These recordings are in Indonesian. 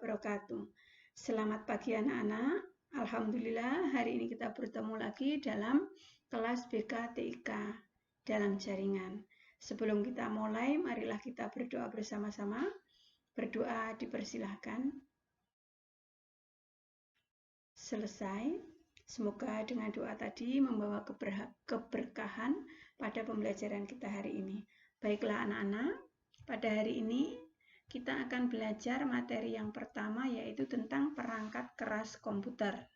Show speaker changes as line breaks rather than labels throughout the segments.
wabarakatuh. Selamat pagi anak-anak. Alhamdulillah hari ini kita bertemu lagi dalam kelas BK-TIK dalam jaringan. Sebelum kita mulai, marilah kita berdoa bersama-sama. Berdoa dipersilahkan. Selesai. Semoga dengan doa tadi membawa keberkahan pada pembelajaran kita hari ini. Baiklah anak-anak, pada hari ini kita akan belajar materi yang pertama yaitu tentang perangkat keras komputer.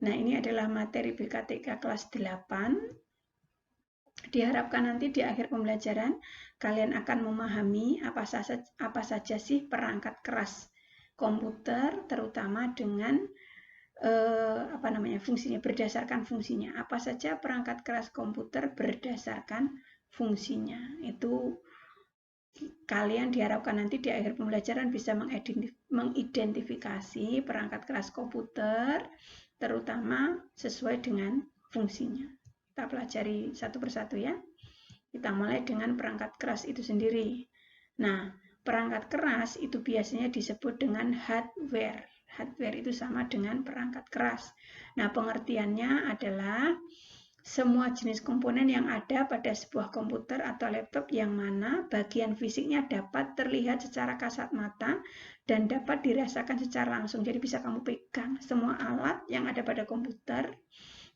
Nah, ini adalah materi BK-TIK kelas 8. Diharapkan nanti di akhir pembelajaran kalian akan memahami apa saja sih perangkat keras komputer, terutama dengan fungsinya, berdasarkan fungsinya. Apa saja perangkat keras komputer berdasarkan fungsinya. Itu kalian diharapkan nanti di akhir pembelajaran bisa mengidentifikasi perangkat keras komputer, terutama sesuai dengan fungsinya. Kita pelajari satu persatu ya. Kita mulai dengan perangkat keras itu sendiri. Nah, perangkat keras itu biasanya disebut dengan hardware. Hardware itu sama dengan perangkat keras. Nah, pengertiannya adalah semua jenis komponen yang ada pada sebuah komputer atau laptop yang mana bagian fisiknya dapat terlihat secara kasat mata dan dapat dirasakan secara langsung. Jadi bisa kamu pegang semua alat yang ada pada komputer,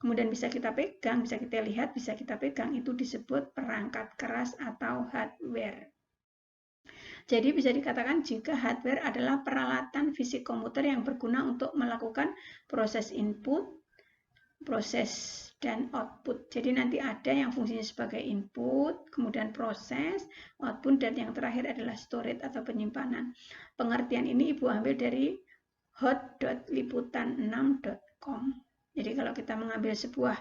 kemudian bisa kita pegang, bisa kita lihat, bisa kita pegang, itu disebut perangkat keras atau hardware. Jadi bisa dikatakan jika hardware adalah peralatan fisik komputer yang berguna untuk melakukan proses input, proses dan output. Jadi nanti ada yang fungsinya sebagai input, kemudian proses, output, dan yang terakhir adalah storage atau penyimpanan. Pengertian ini Ibu ambil dari hot.liputan6.com. Jadi kalau kita mengambil sebuah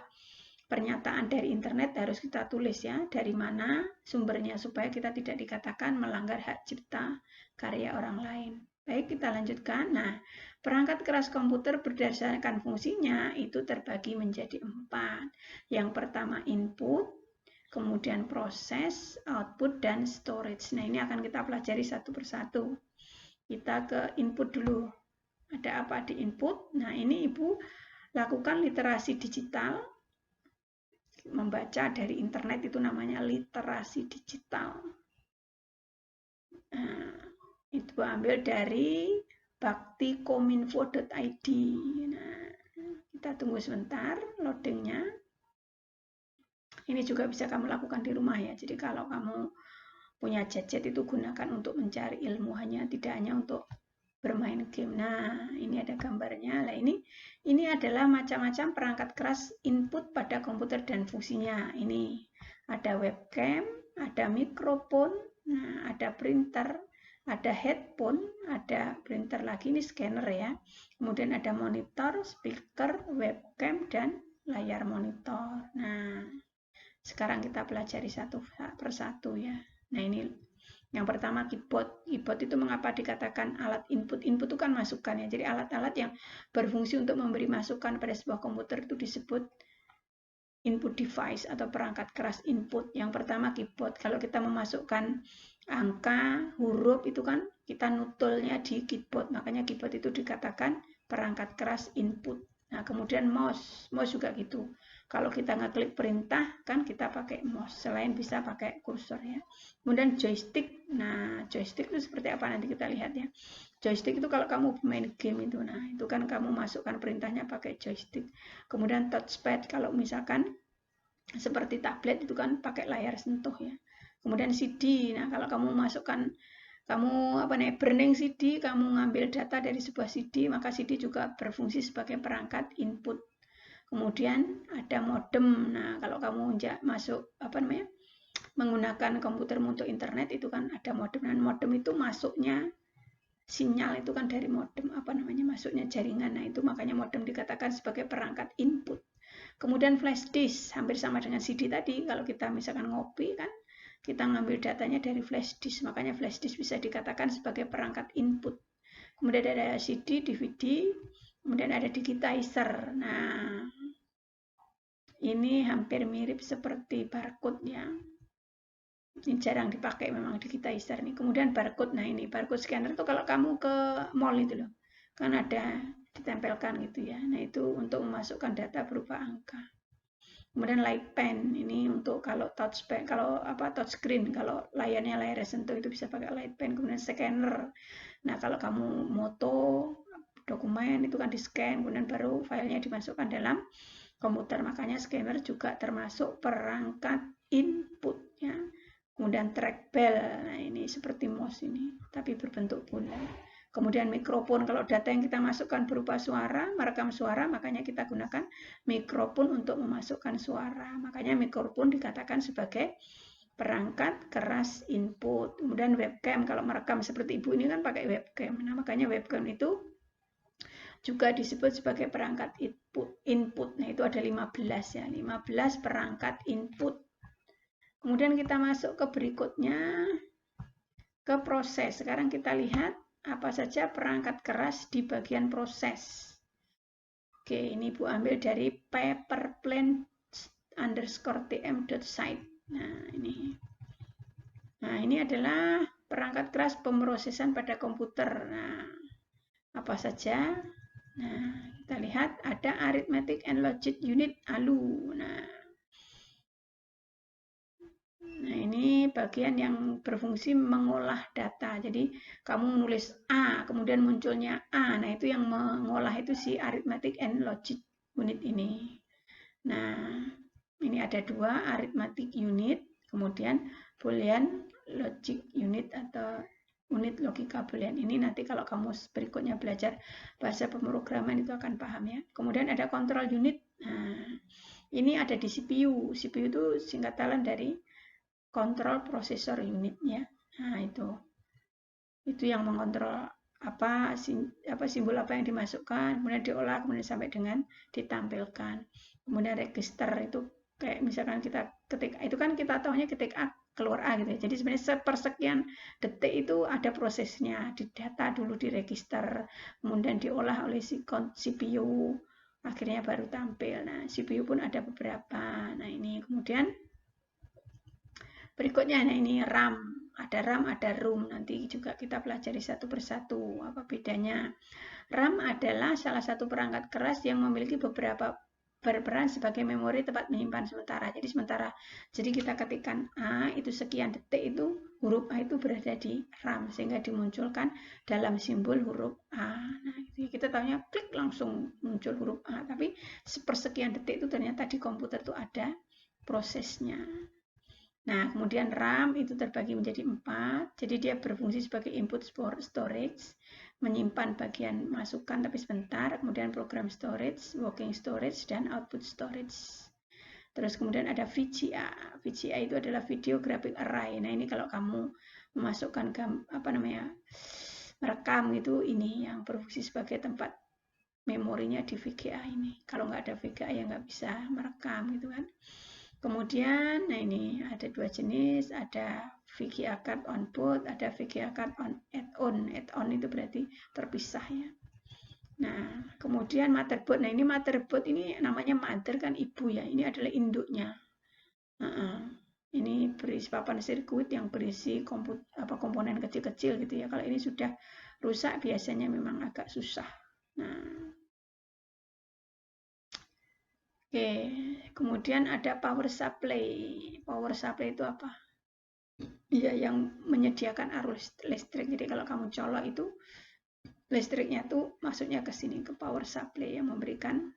pernyataan dari internet harus kita tulis ya, dari mana sumbernya supaya kita tidak dikatakan melanggar hak cipta karya orang lain. Baik, kita lanjutkan. Nah, perangkat keras komputer berdasarkan fungsinya itu terbagi menjadi 4. Yang pertama input, kemudian proses, output, dan storage. Nah, ini akan kita pelajari satu persatu. Kita ke input dulu. Ada apa di input? Nah, ini Ibu lakukan literasi digital. Membaca dari internet itu namanya literasi digital. Nah, itu ambil dari baktikominfo.id. Nah, kita tunggu sebentar loadingnya. Ini juga bisa kamu lakukan di rumah ya. Jadi kalau kamu punya gadget itu gunakan untuk mencari ilmu, tidak hanya untuk bermain game. Nah, ini ada gambarnya. Nah, ini adalah macam-macam perangkat keras input pada komputer dan fungsinya. Ini ada webcam, ada mikrofon, nah, ada printer, ada headphone, ada printer lagi, ini scanner ya. Kemudian ada monitor, speaker, webcam, dan layar monitor. Nah, sekarang kita pelajari satu persatu ya. Nah, ini yang pertama keyboard. Keyboard itu mengapa dikatakan alat input? Input itu kan masukan ya. Jadi alat-alat yang berfungsi untuk memberi masukan pada sebuah komputer itu disebut input device atau perangkat keras input. Yang pertama keyboard. Kalau kita memasukkan angka, huruf itu kan kita nutulnya di keyboard. Makanya keyboard itu dikatakan perangkat keras input. Nah, kemudian mouse juga gitu. Kalau kita ngeklik perintah kan kita pakai mouse, selain bisa pakai kursor ya. Kemudian joystick. Nah, joystick itu seperti apa nanti kita lihat ya. Joystick itu kalau kamu main game itu, nah itu kan kamu masukkan perintahnya pakai joystick. Kemudian touchpad kalau misalkan seperti tablet itu kan pakai layar sentuh ya. Kemudian CD. Nah, kalau kamu masukkan burning CD, kamu ngambil data dari sebuah CD, maka CD juga berfungsi sebagai perangkat input. Kemudian ada modem. Nah, kalau kamu masuk menggunakan komputer untuk internet itu kan ada modem. Dan modem itu masuknya sinyal itu kan dari modem, masuknya jaringan. Nah, itu makanya modem dikatakan sebagai perangkat input. Kemudian flash disk, hampir sama dengan CD tadi. Kalau kita misalkan ngopi kan kita ngambil datanya dari flash disk, makanya flash disk bisa dikatakan sebagai perangkat input. Kemudian ada CD, DVD, kemudian ada digitizer. Nah, ini hampir mirip seperti barcode ya. Ini jarang dipakai memang di kita Isar nih. Kemudian barcode. Nah, ini barcode scanner itu kalau kamu ke mall itu loh, kan ada ditempelkan gitu ya. Nah, itu untuk memasukkan data berupa angka. Kemudian light pen, ini untuk kalau touchpad, kalau touchscreen, kalau layarnya layar sentuh itu bisa pakai light pen. Kemudian scanner. Nah, kalau kamu moto dokumen itu kan di scan, kemudian baru filenya dimasukkan dalam komputer. Makanya scanner juga termasuk perangkat input ya. Kemudian trackball, nah ini seperti mouse ini, tapi berbentuk bulat. Kemudian mikrofon, kalau data yang kita masukkan berupa suara, merekam suara, makanya kita gunakan mikrofon untuk memasukkan suara. Makanya mikrofon dikatakan sebagai perangkat keras input. Kemudian webcam, kalau merekam seperti ibu ini kan pakai webcam. Nah, makanya webcam itu juga disebut sebagai perangkat input. Nah, itu ada 15 ya, 15 perangkat input. Kemudian kita masuk ke berikutnya, ke proses. Sekarang kita lihat apa saja perangkat keras di bagian proses. Oke, ini Bu ambil dari paperplane_tm.site. Nah, ini adalah perangkat keras pemrosesan pada komputer. Nah, apa saja? Nah, kita lihat ada arithmetic and logic unit ALU. Nah, ini bagian yang berfungsi mengolah data. Jadi, kamu menulis A, kemudian munculnya A. Nah, itu yang mengolah itu si arithmetic and logic unit ini. Nah, ini ada dua, arithmetic unit, kemudian boolean logic unit atau unit logika boolean. Ini nanti kalau kamu berikutnya belajar bahasa pemrograman itu akan paham ya. Kemudian ada control unit. Nah, ini ada di CPU. CPU itu singkatan dari kontrol prosesor unitnya. Nah, itu yang mengontrol apa simbol apa yang dimasukkan, kemudian diolah, kemudian sampai dengan ditampilkan. Kemudian register itu kayak misalkan kita ketik, itu kan kita tahunya ketik A keluar A gitu ya. Jadi sebenarnya sepersekian detik itu ada prosesnya, didata dulu di register, kemudian diolah oleh si CPU, akhirnya baru tampil. Nah, CPU pun ada beberapa. Nah, ini kemudian berikutnya, nah ini RAM, ada ROM, nanti juga kita pelajari satu persatu apa bedanya. RAM adalah salah satu perangkat keras yang memiliki beberapa berperan sebagai memori tempat menyimpan sementara. Jadi kita ketikkan A itu sekian detik, itu huruf A itu berada di RAM sehingga dimunculkan dalam simbol huruf A. Nah, kita tahunya klik langsung muncul huruf A, tapi sepersekian detik itu ternyata di komputer itu ada prosesnya. Nah, kemudian RAM itu terbagi menjadi 4, jadi dia berfungsi sebagai input storage, menyimpan bagian masukan tapi sebentar, kemudian program storage, working storage, dan output storage. Terus kemudian ada VGA. VGA itu adalah video graphic array. Nah, ini kalau kamu memasukkan merekam itu, ini yang berfungsi sebagai tempat memorinya di VGA ini. Kalau nggak ada VGA ya nggak bisa merekam gitu kan. Kemudian, nah ini ada dua jenis, ada VGA card on boot, ada VGA card on add-on. Add-on itu berarti terpisah ya. Nah, kemudian motherboard. Nah, ini motherboard ini namanya mother kan ibu ya. Ini adalah induknya. Ini berisi papan sirkuit yang berisi komponen kecil-kecil gitu ya. Kalau ini sudah rusak biasanya memang agak susah. Nah, oke, kemudian ada power supply. Power supply itu apa? Ya, yang menyediakan arus listrik. Jadi kalau kamu colok itu listriknya tuh masuknya ke sini, ke power supply yang memberikan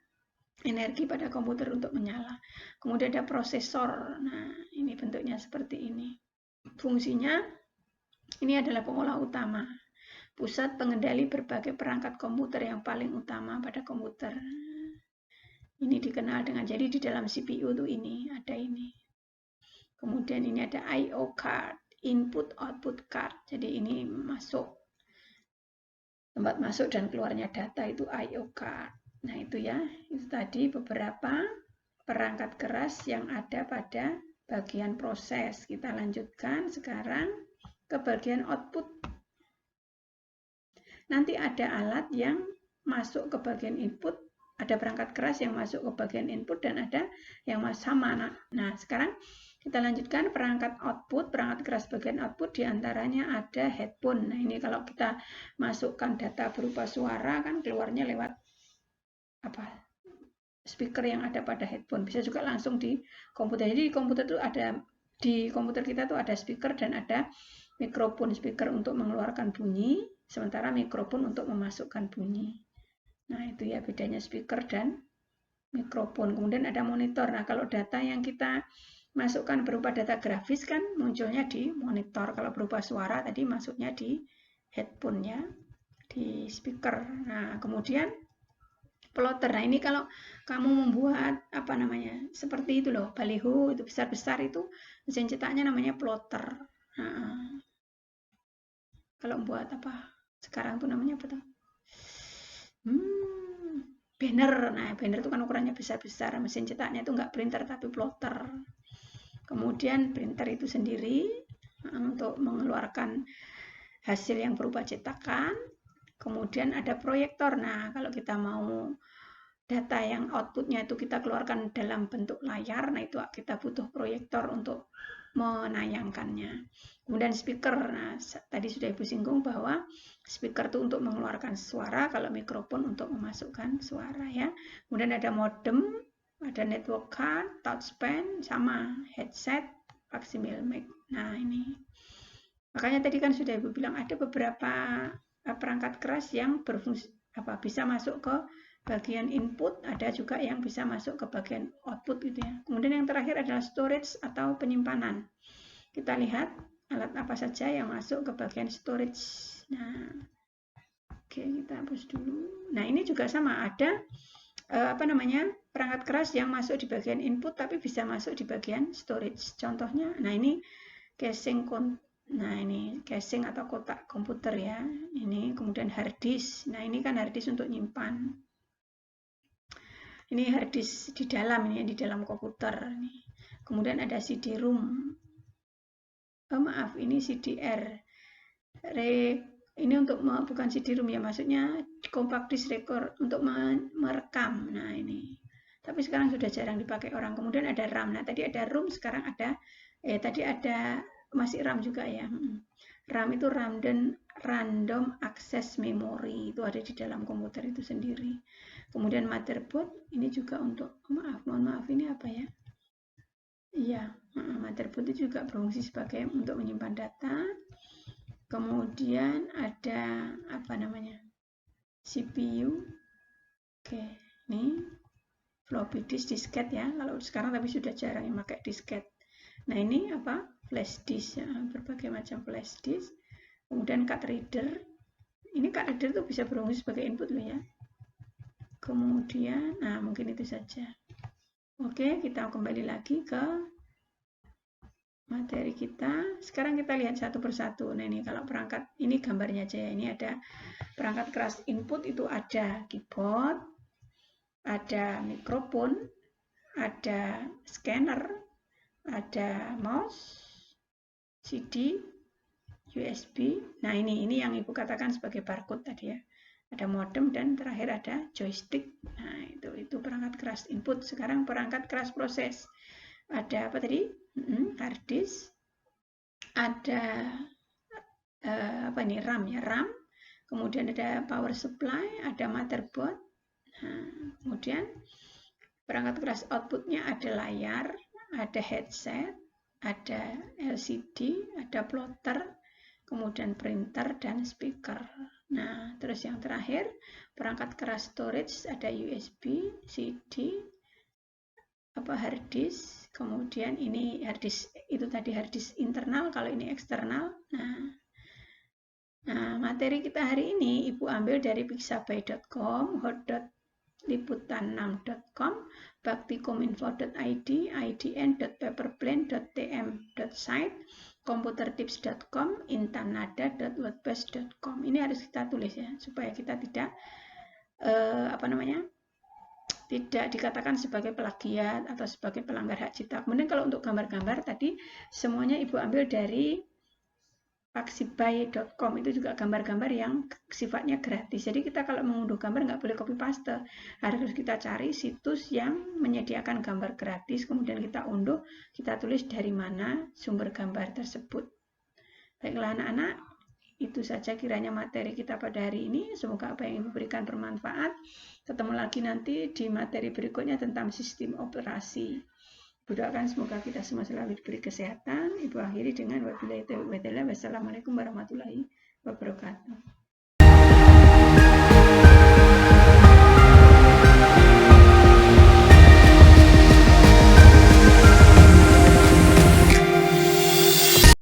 energi pada komputer untuk menyala. Kemudian ada prosesor. Nah, ini bentuknya seperti ini. Fungsinya ini adalah pengolah utama, pusat pengendali berbagai perangkat komputer yang paling utama pada komputer. Ini dikenal dengan, jadi di dalam CPU tuh ini ada ini. Kemudian ini ada I/O card, input output card. Jadi ini tempat masuk dan keluarnya data itu I/O card. Nah, itu ya, itu tadi beberapa perangkat keras yang ada pada bagian proses. Kita lanjutkan sekarang ke bagian output. Nanti ada alat yang masuk ke bagian input, ada perangkat keras yang masuk ke bagian input dan ada yang sama. Nah, sekarang kita lanjutkan perangkat output. Perangkat keras bagian output diantaranya ada headphone. Nah, ini kalau kita masukkan data berupa suara kan keluarnya lewat speaker yang ada pada headphone. Bisa juga langsung di komputer. Jadi di komputer kita tuh ada speaker dan ada mikrofon. Speaker untuk mengeluarkan bunyi, sementara mikrofon untuk memasukkan bunyi. Nah, itu ya bedanya speaker dan mikrofon. Kemudian ada monitor. Nah, kalau data yang kita masukkan berupa data grafis kan munculnya di monitor. Kalau berupa suara tadi masuknya di headphone ya, di speaker. Nah, kemudian plotter. Nah, ini kalau kamu membuat seperti itu loh, baliho itu besar-besar itu mesin cetaknya namanya plotter. Nah, kalau buat sekarang tuh namanya apa tuh? Banner. Nah, banner itu kan ukurannya besar-besar. Mesin cetaknya itu nggak printer tapi plotter. Kemudian printer itu sendiri untuk mengeluarkan hasil yang berupa cetakan. Kemudian ada proyektor. Nah, kalau kita mau data yang outputnya itu kita keluarkan dalam bentuk layar, nah itu kita butuh proyektor untuk menayangkannya. Kemudian speaker. Nah, tadi sudah Ibu singgung bahwa speaker itu untuk mengeluarkan suara, kalau mikrofon untuk memasukkan suara ya. Kemudian ada modem, ada network card, touchpen, sama headset, faksimiil mic. Nah, ini. Makanya tadi kan sudah Ibu bilang ada beberapa perangkat keras yang berfungsi bisa masuk ke bagian input, ada juga yang bisa masuk ke bagian output gitu ya. Kemudian yang terakhir adalah storage atau penyimpanan. Kita lihat alat apa saja yang masuk ke bagian storage. Nah, oke, kita hapus dulu. Nah, ini juga sama, ada perangkat keras yang masuk di bagian input tapi bisa masuk di bagian storage. Contohnya, nah ini casing atau kotak komputer ya. Ini kemudian hard disk. Nah, ini kan hard disk untuk nyimpan. Ini hard disk di dalam, ini di dalam komputer. Kemudian ada CD-ROM. Ini CDR. Ini untuk bukan CD-ROM ya, maksudnya compact disc record untuk merekam. Nah, ini. Tapi sekarang sudah jarang dipakai orang. Kemudian ada RAM. Nah, tadi ada ROM, sekarang ada masih RAM juga ya. RAM itu random access memory, itu ada di dalam komputer itu sendiri. Kemudian motherboard, ini juga untuk mohon maaf ini apa ya? Iya, motherboard itu juga berfungsi sebagai untuk menyimpan data. Kemudian ada CPU. Oke, ini floppy disk, disket ya. Kalau sekarang tapi sudah jarang yang pakai disket. Nah, ini flash disk ya, berbagai macam flash disk. Kemudian card reader. Ini card reader itu bisa berfungsi sebagai input loh ya. Kemudian, nah mungkin itu saja. Oke, kita kembali lagi ke materi kita. Sekarang kita lihat satu persatu. Nah, ini kalau perangkat, ini gambarnya aja ya. Ini ada perangkat keras input itu ada keyboard, ada mikrofon, ada scanner, ada mouse, CD, USB. Nah, ini yang Ibu katakan sebagai barcode tadi ya. Ada modem dan terakhir ada joystick. Nah, itu perangkat keras input. Sekarang perangkat keras proses. Ada apa tadi? Hard disk. Ada RAM ya, RAM. Kemudian ada power supply, ada motherboard. Nah, kemudian perangkat keras outputnya ada layar, ada headset, ada LCD, ada plotter, kemudian printer dan speaker. Nah, terus yang terakhir perangkat keras storage ada USB, CD, hard disk, kemudian ini hard disk itu tadi hard disk internal, kalau ini eksternal. Nah, materi kita hari ini Ibu ambil dari pixabay.com, hot.liputan6.com, baktikominfo.id, idn.paperplane.tm.site, komputertips.com, intanada.wordpress.com. Ini harus kita tulis ya, supaya kita tidak tidak dikatakan sebagai plagiat atau sebagai pelanggar hak cipta. Kemudian kalau untuk gambar-gambar tadi semuanya Ibu ambil dari paxibuy.com itu juga gambar-gambar yang sifatnya gratis. Jadi kita kalau mengunduh gambar nggak boleh copy paste, harus kita cari situs yang menyediakan gambar gratis, kemudian kita unduh, kita tulis dari mana sumber gambar tersebut. Baiklah anak-anak, itu saja kiranya materi kita pada hari ini. Semoga apa yang Ibu berikan bermanfaat. Ketemu lagi nanti di materi berikutnya tentang sistem operasi. Doakan semoga kita semua selalu diberi kesehatan. Ibu akhiri dengan wabillahi taufiq wal hidayah. Wassalamualaikum warahmatullahi wabarakatuh.